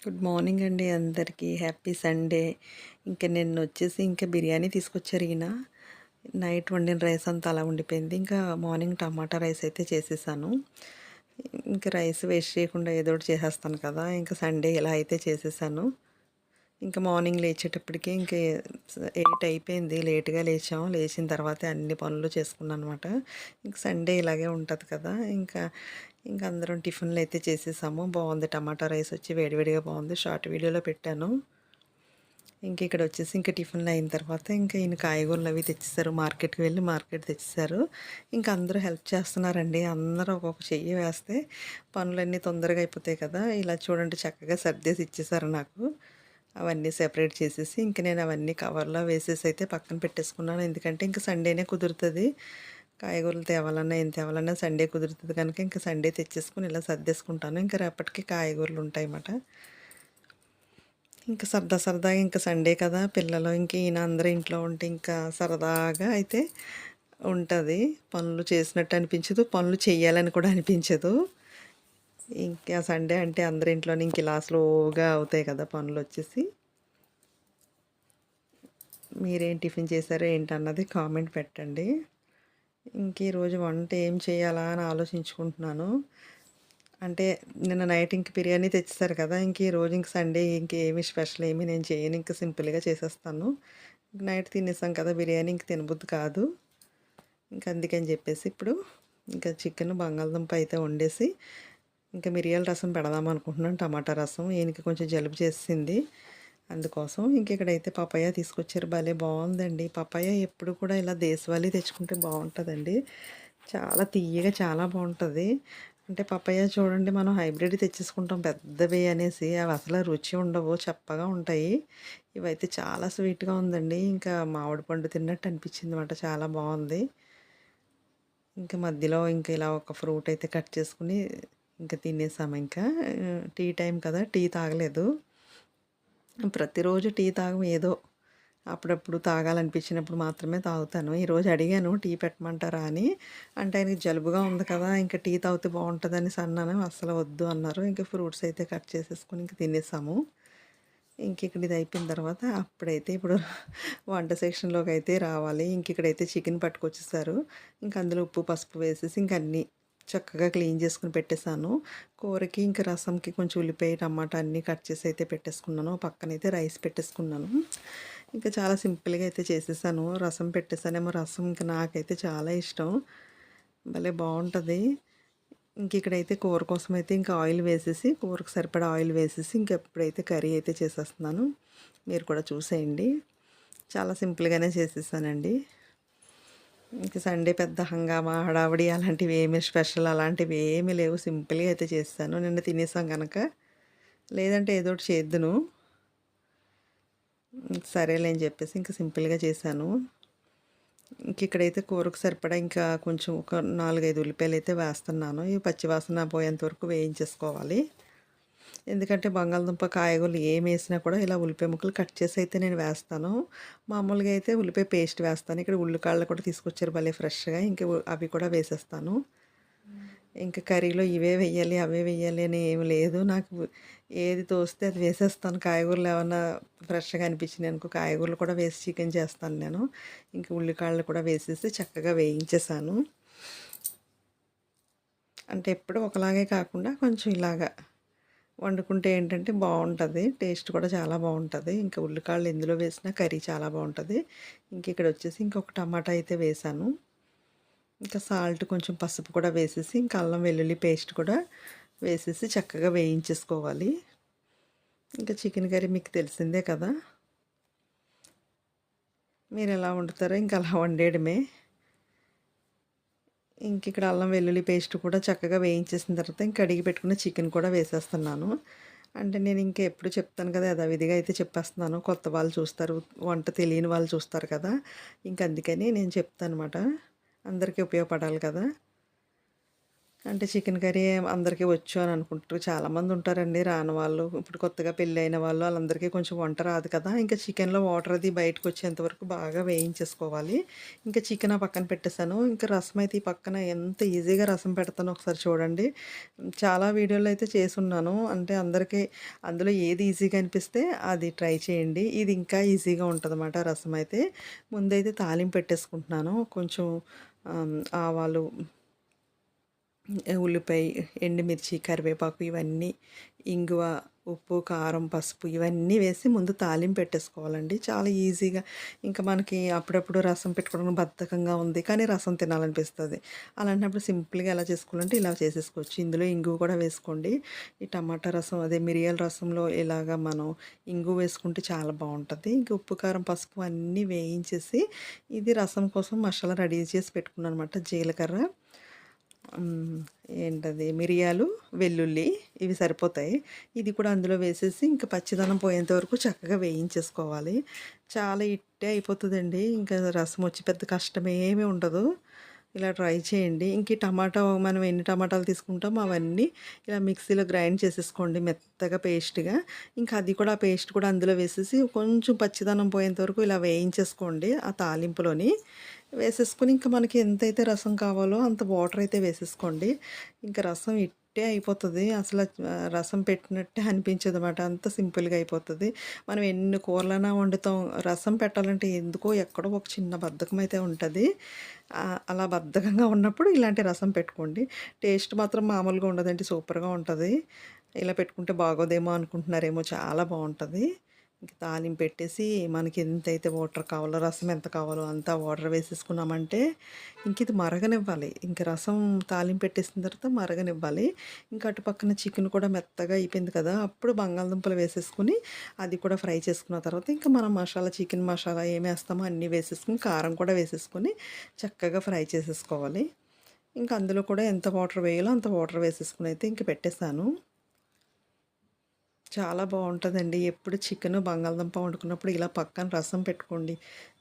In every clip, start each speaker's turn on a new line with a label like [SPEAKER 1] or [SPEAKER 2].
[SPEAKER 1] Good morning అండి అందరికీ. Happy Sunday. ఇంకా నిన్నొచ్చేసి ఇంకా బిర్యానీ తీసుకొచ్చారు ఈయన. నైట్ వండిన రైస్ అంతా అలా ఉండిపోయింది. ఇంకా మార్నింగ్ టమాటా రైస్ అయితే చేసేసాను. ఇంకా రైస్ వేస్ట్ చేయకుండా ఏదో ఒకటి చేసేస్తాను కదా! ఇంకా సండే ఇలా అయితే చేసేసాను. ఇంకా మార్నింగ్ లేచేటప్పటికి ఇంక 8 అయిపోయింది. లేట్‌గా లేచాం. లేచిన తర్వాతే అన్ని పనులు చేసుకున్నాననమాట. ఇంక సండే ఇలాగే ఉంటది కదా! ఇంక అందరం టిఫిన్‌లయితే చేసేసాము. బావుంది. టమాటా రైస్ వచ్చి వేడివేడిగా బావుంది. షార్ట్ వీడియోలో పెట్టాను. ఇంకిక్కడొచ్చేసి ఇంక టిఫిన్‌లు అయిన తర్వాత ఇంక ఈయన కాయగూరలవి తెచ్చేసారు. మార్కెట్‌కి వెళ్ళి తెచ్చేసారు. ఇంక అందరూ హెల్ప్ చేస్తున్నారండి. అందరూ ఒక్కొక్క చెయ్యి వేస్తే పనులన్నీ తొందరగా అయిపోతాయి కదా! ఇలా చూడండి చక్కగా సర్దేసి ఇచ్చేసారు నాకు. అవన్నీ సెపరేట్ చేసేసి ఇంక నేను అవన్నీ కవర్‌లో వేసేసి అయితే పక్కన పెట్టేసుకున్నాను. ఎందుకంటే ఇంక సండేనే కుదురుతది. కాయగూరలు తేవాలన్నా, ఏం తేవాలన్నా సండే కుదురుతది కనుక ఇంక సండే తెచ్చేసుకొని ఇలా సర్దేసుకుంటాను. ఇంక రేపటికి కాయగూరలు ఉంటాయన్నమాట. ఇంక సరదాగా ఇంక సండే కదా! పిల్లలు ఇంక ఈయన అందరూ ఇంట్లో ఉంటే ఇంకా సరదాగా అయితే ఉంటది. పనులు చేసినట్టు అనిపించదు. పనులు చెయ్యాలని కూడా అనిపించదు. ఇంకా సండే అంటే అందరి ఇంట్లోని ఇంక ఇలా స్లోగా అవుతాయి కదా పనులొచ్చేసి. మీరేం టిఫిన్ చేశారో ఏంటన్నది కామెంట్ పెట్టండి. ఇంక ఈరోజు వంట ఏం చేయాలా అని ఆలోచించుకుంటున్నాను. అంటే నిన్న నైట్ ఇంక బిర్యానీ తెచ్చేసారు కదా! ఇంక ఈరోజు ఇంక సండే ఇంకేమి స్పెషల్ ఏమి నేను చేయను. ఇంక సింపుల్‌గా చేసేస్తాను. నైట్ తినేసాం కదా! బిర్యానీ ఇంక తినబుద్ధి కాదు. ఇంక అందుకని చెప్పేసి ఇప్పుడు ఇంకా చికెన్ బంగాళదుంప అయితే వండేసి ఇంకా మిరియాల రసం పెడదాం అనుకుంటున్నాను. టమాటా రసం. ఈయనకి కొంచెం జలుబు చేసేసింది. అందుకోసం ఇంక ఇక్కడైతే పపాయ తీసుకొచ్చారు. భలే బావుందండి. పపాయ ఎప్పుడు కూడా ఇలా దేశవాళీ తెచ్చుకుంటే బావుంటదండి. చాలా తియ్యగా చాలా బావుంటది. అంటే పపాయ చూడండి మనం హైబ్రిడ్ తెచ్చేసుకుంటాం పెద్దవి అనేసి. అవి అసలు రుచి ఉండవు. చప్పగా ఉంటాయి. ఇవైతే చాలా స్వీట్‌గా ఉందండి. ఇంకా మామిడి పండు తిన్నట్టు అనిపించిందన్నమాట. చాలా బావుంది. ఇంకా మధ్యలో ఇంకా ఇలా ఒక ఫ్రూట్ అయితే కట్ చేసుకొని ఇంకా తినేసాము ఇంకా. టీ టైం కదా! టీ తాగలేదు. ప్రతిరోజు టీ తాగం ఏదో అప్పుడప్పుడు తాగాలనిపించినప్పుడు మాత్రమే తాగుతాను. ఈరోజు అడిగాను టీ పెట్టమంటారా అని. అంటే ఆయనకి జలుబుగా ఉంది కదా! ఇంకా టీ తాగితే బావుంటదనేసి అన్నాను. అస్సలు వద్దు అన్నారు. ఇంక ఫ్రూట్స్ అయితే కట్ చేసేసుకొని ఇంక తినేసాము. ఇంకిక్కడ ఇది అయిపోయిన తర్వాత అప్పుడైతే ఇప్పుడు వంట సెక్షన్‌లోకైతే రావాలి. ఇంకిక్కడైతే చికెన్ పట్టుకొచ్చేసారు. ఇంక అందులో ఉప్పు, పసుపు వేసేసి ఇంక అన్నీ చక్కగా క్లీన్ చేసుకొని పెట్టేసాను. కూరకి ఇంక రసంకి కొంచెం ఉల్లిపాయ, టమాటా అన్నీ కట్ చేసి అయితే పెట్టేసుకున్నాను. పక్కనైతే రైస్ పెట్టేసుకున్నాను. ఇంకా చాలా సింపుల్‌గా అయితే చేసేసాను. రసం పెట్టేసానేమో రసం ఇంక నాకైతే చాలా ఇష్టం. భలే బావుంటది. ఇంకిక్కడైతే కూర కోసమైతే ఇంకా ఆయిల్ వేసేసి, కూరకు సరిపడా ఆయిల్ వేసేసి ఇంకెప్పుడైతే కర్రీ అయితే చేసేస్తున్నాను. మీరు కూడా చూసేయండి. చాలా సింపుల్‌గానే చేసేసానండి. ఇంక సండే పెద్ద హంగామా, హడావిడి అలాంటివి ఏమి స్పెషల్ అలాంటివి ఏమీ లేవు. సింపుల్‌గా అయితే చేసేసాను. నిన్న తినేసాం గనక. లేదంటే ఏదో ఒకటి చేద్దును. సరేలే అని చెప్పేసి ఇంక సింపుల్‌గా చేశాను. ఇంకిక్కడైతే కూరకు సరిపడా ఇంకా కొంచెం ఒక 4, 5 ఉల్లిపాయలైతే వేస్తున్నాను. ఈ పచ్చివాసన పోయేంత వరకు వేయించేసుకోవాలి. ఎందుకంటే బంగాళదుంప, కాయగూరలు ఏమేసినా కూడా ఇలా ఉల్లిపాయ ముక్కలు కట్ చేసి అయితే నేను వేస్తాను. మామూలుగా అయితే ఉల్లిపాయ పేస్ట్ వేస్తాను. ఇక్కడ ఉల్లికాడలు కూడా తీసుకొచ్చారు భలే ఫ్రెష్‌గా. ఇంక అవి కూడా వేసేస్తాను. ఇంక కర్రీలో ఇవే వెయ్యాలి, అవే వెయ్యాలి అని ఏమి లేదు. నాకు ఏది తోస్తే అది వేసేస్తాను. కాయగూరలు ఏమన్నా ఫ్రెష్‌గా అనిపించినాయనుకో కాయగూరలు కూడా వేసి చికెన్ చేస్తాను నేను. ఇంక ఉల్లికాడలు కూడా వేసేసి చక్కగా వేయించేసాను. అంటే ఎప్పుడు ఒకలాగే కాకుండా కొంచెం ఇలాగా వండుకుంటే ఏంటంటే బావుంటది. టేస్ట్ కూడా చాలా బావుంటది. ఇంకా ఉల్లికాడలు ఎందులో వేసినా కర్రీ చాలా బావుంటది. ఇంకిక్కడొచ్చేసి ఇంకొక టమాటా అయితే వేశాను. ఇంకా సాల్ట్ కొంచెం పసుపు కూడా వేసేసి ఇంకా అల్లం వెల్లుల్లి పేస్ట్ కూడా వేసేసి చక్కగా వేయించేసుకోవాలి. ఇంకా చికెన్ కర్రీ మీకు తెలిసిందే కదా! మీరెలా వండుతారో ఇంక అలా వండేయడమే. ఇంకిక్కడ అల్లం వెల్లుల్లి పేస్ట్ కూడా చక్కగా వేయించేసిన తర్వాత ఇంక కడిగి పెట్టుకున్న చికెన్ కూడా వేసేస్తున్నాను. అంటే నేను ఇంక ఎప్పుడు చెప్తాను కదా! యథావిధిగా అయితే చెప్పేస్తున్నాను. కొత్త వాళ్ళు చూస్తారు, వంట తెలియని వాళ్ళు చూస్తారు కదా! ఇంక అందుకని నేను చెప్తానమాట. అందరికీ ఉపయోగపడాలి కదా! అంటే చికెన్ కర్రీ అందరికీ వచ్చు అని అనుకుంటారు. చాలామంది ఉంటారండి రాని వాళ్ళు. ఇప్పుడు కొత్తగా పెళ్ళైన వాళ్ళు ఆళ్ళందరికీ కొంచెం వంట రాదు కదా! ఇంకా చికెన్‌లో వాటర్ అది బయటకొచ్చేంత వరకు బాగా వేయించేసుకోవాలి. ఇంకా చికెన్ ఆ పక్కన పెట్టేసాను. ఇంకా రసం అయితే ఈ పక్కన ఎంత ఈజీగా రసం పెడతానో ఒకసారి చూడండి. చాలా వీడియోలో అయితే చేసున్నాను. అంటే అందరికీ అందులో ఏది ఈజీగా అనిపిస్తే అది ట్రై చేయండి. ఇది ఇంకా ఈజీగా ఉంటదన్నమాట రసం అయితే. ముందైతే తాలింపు పెట్టేసుకుంటున్నాను. కొంచెం ఆవాలు, ఉల్లిపాయ, ఎండుమిర్చి, కరివేపాకు ఇవన్నీ, ఇంగువ, ఉప్పు, కారం, పసుపు ఇవన్నీ వేసి ముందు తాలింపు పెట్టేసుకోవాలండి. చాలా ఈజీగా ఇంకా మనకి అప్పుడప్పుడు రసం పెట్టుకోవడం బద్ధకంగా ఉంది కానీ రసం తినాలనిపిస్తది. అలాంటప్పుడు సింపుల్‌గా ఎలా చేసుకోవాలంటే ఇలా చేసేసుకోవచ్చు. ఇందులో ఇంగువ కూడా వేసుకోండి. ఈ టమాటా రసం అదే మిరియాల రసంలో ఇలాగా మనం ఇంగువ వేసుకుంటే చాలా బావుంటది. ఇంక ఉప్పు, కారం, పసుపు అన్నీ వేయించేసి ఇది రసం కోసం మసాలా రెడీ చేసి పెట్టుకున్నాననమాట. జీలకర్ర, హ్మ్. ఏంటది మిరియాలు, వెల్లుల్లి ఇవి సరిపోతాయి. ఇది కూడా అందులో వేసేసి ఇంక పచ్చిదనం పోయేంత వరకు చక్కగా వేయించేసుకోవాలి. చాలా ఇట్టే అయిపోతదండి. ఇంకా రసం వచ్చి పెద్ద కష్టమేమీ ఉండదు. ఇలా ట్రై చేయండి. ఇంక ఈ టమాటా మనం ఎన్ని టమాటాలు తీసుకుంటామో అవన్నీ ఇలా మిక్సీలో గ్రైండ్ చేసేసుకోండి మెత్తగా పేస్ట్‌గా. ఇంకా అది కూడా ఆ పేస్ట్ కూడా అందులో వేసేసి కొంచెం పచ్చిదనం పోయేంత వరకు ఇలా వేయించేసుకోండి ఆ తాలింపులోని. వేసేసుకొని ఇంక మనకి ఎంతైతే రసం కావాలో అంత వాటర్ అయితే వేసేసుకోండి. ఇంక రసం ఇట్టే అయిపోతది. అసల రసం పెట్టినట్టే అనిపించదనమాట. అంత సింపుల్‌గా అయిపోతది. మనం ఎన్ని కూరలైనా వండుతాం. రసం పెట్టాలంటే ఎందుకో ఎక్కడో ఒక చిన్న బద్ధకం అయితే ఉంటది. అలా బద్ధకంగా ఉన్నప్పుడు ఇలాంటి రసం పెట్టుకోండి. టేస్ట్ మాత్రం మామూలుగా ఉండదండి. సూపర్‌గా ఉంటది. ఇలా పెట్టుకుంటే బాగోదేమో అనుకుంటున్నారేమో చాలా బావుంటది. ఇంక తాలింపు పెట్టేసి మనకి ఎంతైతే వాటర్ కావాలో, రసం ఎంత కావాలో అంత వాటర్ వేసేసుకున్నామంటే ఇంక ఇది మరగనివ్వాలి. ఇంక రసం తాలింపు పెట్టేసిన తర్వాత మరగనివ్వాలి. ఇంకా అటు పక్కన చికెన్ కూడా మెత్తగా అయిపోయింది కదా! అప్పుడు బంగాళదుంపలు వేసేసుకొని అది కూడా ఫ్రై చేసుకున్న తర్వాత ఇంకా మనం మసాలా చికెన్ మసాలా ఏమేస్తామో అన్నీ వేసేసుకొని కారం కూడా వేసేసుకొని చక్కగా ఫ్రై చేసేసుకోవాలి. ఇంకా అందులో కూడా ఎంత వాటర్ వేయాలో అంత వాటర్ వేసేసుకొని అయితే ఇంక పెట్టేసాను. చాలా బావుంటదండి. ఎప్పుడు చికెను, బంగాళదుంప వండుకున్నప్పుడు ఇలా పక్కన రసం పెట్టుకోండి.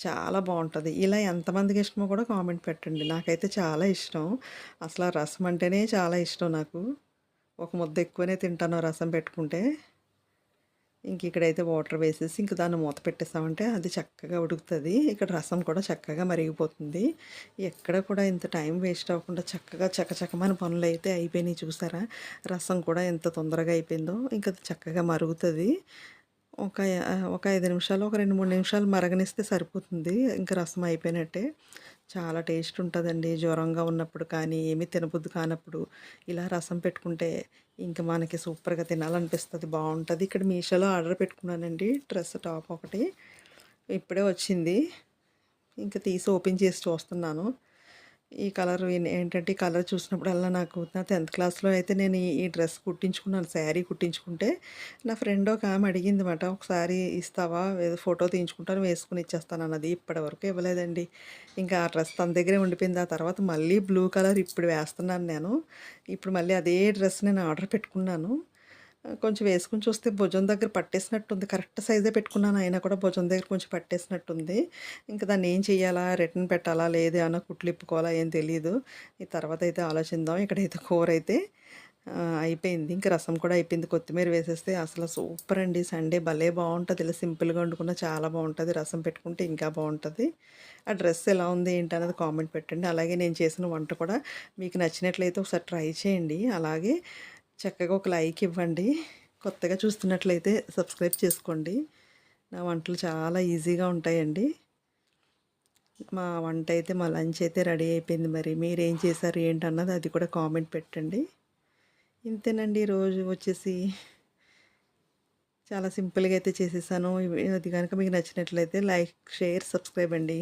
[SPEAKER 1] చాలా బావుంటది. ఇలా ఎంతమందికి ఇష్టమో కూడా కామెంట్ పెట్టండి. నాకైతే చాలా ఇష్టం. అసల రసం అంటేనే చాలా ఇష్టం నాకు. ఒక ముద్ద ఎక్కువనే తింటాను రసం పెట్టుకుంటే. ఇంక ఇక్కడైతే వాటర్ వేసేసి ఇంక దాన్ని మూత పెట్టేసామంటే అది చక్కగా ఉడుకుతది. ఇక్కడ రసం కూడా చక్కగా మరిగిపోతుంది. ఎక్కడ కూడా ఇంత టైం వేస్ట్ అవ్వకుండా చక్కగా చకచకమని పనులైతే అయిపోయినాయి చూసారా? రసం కూడా ఎంత తొందరగా అయిపోయిందో. ఇంక అది చక్కగా మరుగుతది. ఒక 5 నిమిషాలు, ఒక 2, 3 నిమిషాలు మరగనిస్తే సరిపోతుంది. ఇంక రసం అయిపోయినట్టే. చాలా టేస్ట్ ఉంటదండి. జ్వరంగా ఉన్నప్పుడు కానీ, ఏమీ తినబుద్ధి కానప్పుడు ఇలా రసం పెట్టుకుంటే ఇంక మనకి సూపర్‌గా తినాలనిపిస్తది. బావుంటది. ఇక్కడ మీషోలో ఆర్డర్ పెట్టుకున్నానండి. డ్రెస్ టాప్ ఒకటి. ఇప్పుడే వచ్చింది. ఇంక తీసి ఓపెన్ చేసి చూస్తున్నాను. ఈ కలర్ ఏంటంటే ఈ కలర్ చూసినప్పుడల్లా నాకు నా 10థ్ క్లాస్‌లో అయితే నేను ఈ డ్రెస్ కుట్టించుకున్నాను. శారీ కుట్టించుకుంటే నా ఫ్రెండ్ ఒకామె అడిగిందమాట. "ఒకసారి ఇస్తావా? ఏదో ఫోటో తీయించుకుంటాను వేసుకొని ఇచ్చేస్తానన్నది." ఇప్పటివరకు ఇవ్వలేదండి. ఇంకా ఆ డ్రెస్ తన దగ్గరే ఉండిపోయింది. ఆ తర్వాత మళ్ళీ బ్లూ కలర్ ఇప్పుడు వేస్తున్నాను నేను. ఇప్పుడు మళ్ళీ అదే డ్రెస్ నేను ఆర్డర్ పెట్టుకున్నాను. కొంచెం వేసుకొని చూస్తే భుజం దగ్గర పట్టేసినట్టుంది. కరెక్ట్ సైజే పెట్టుకున్నాను. అయినా కూడా భుజం దగ్గర కొంచెం పట్టేసినట్టుంది. ఇంక దాన్ని ఏం చెయ్యాలా? రిటర్న్ పెట్టాలా? లేదు ఏమన్నా కుట్లు ఇప్పుకోవాలా? ఏం తెలీదు. ఈ తర్వాతయితే ఆలోచిద్దాం. ఇక్కడైతే కూరైతే అయిపోయింది. ఇంక రసం కూడా అయిపోయింది. కొత్తిమీర వేసేస్తే అసలు సూపర్ అండి. సండే భలే బావుంటది. ఇలా సింపుల్‌గా వండుకున్న చాలా బావుంటది. రసం పెట్టుకుంటే ఇంకా బావుంటది. ఆ డ్రెస్ ఎలా ఉంది? ఏంటన్నది కామెంట్ పెట్టండి. అలాగే నేను చేసిన వంట కూడా మీకు నచ్చినట్లయితే ఒకసారి ట్రై చేయండి. అలాగే చక్కగా ఒక లైక్ ఇవ్వండి. కొత్తగా చూస్తున్నట్లయితే సబ్స్క్రైబ్ చేసుకోండి. నా వంటలు చాలా ఈజీగా ఉంటాయండి. మా లంచ్ అయితే రెడీ అయిపోయింది. మరి మీరేం చేశారు ఏంటన్నది అది కూడా కామెంట్ పెట్టండి. ఇంతేనండి రోజు వచ్చేసి చాలా సింపుల్‌గా అయితే చేసేసాను. అది గనుక మీకు నచ్చినట్లయితే లైక్, షేర్, సబ్స్క్రైబ్ అండి.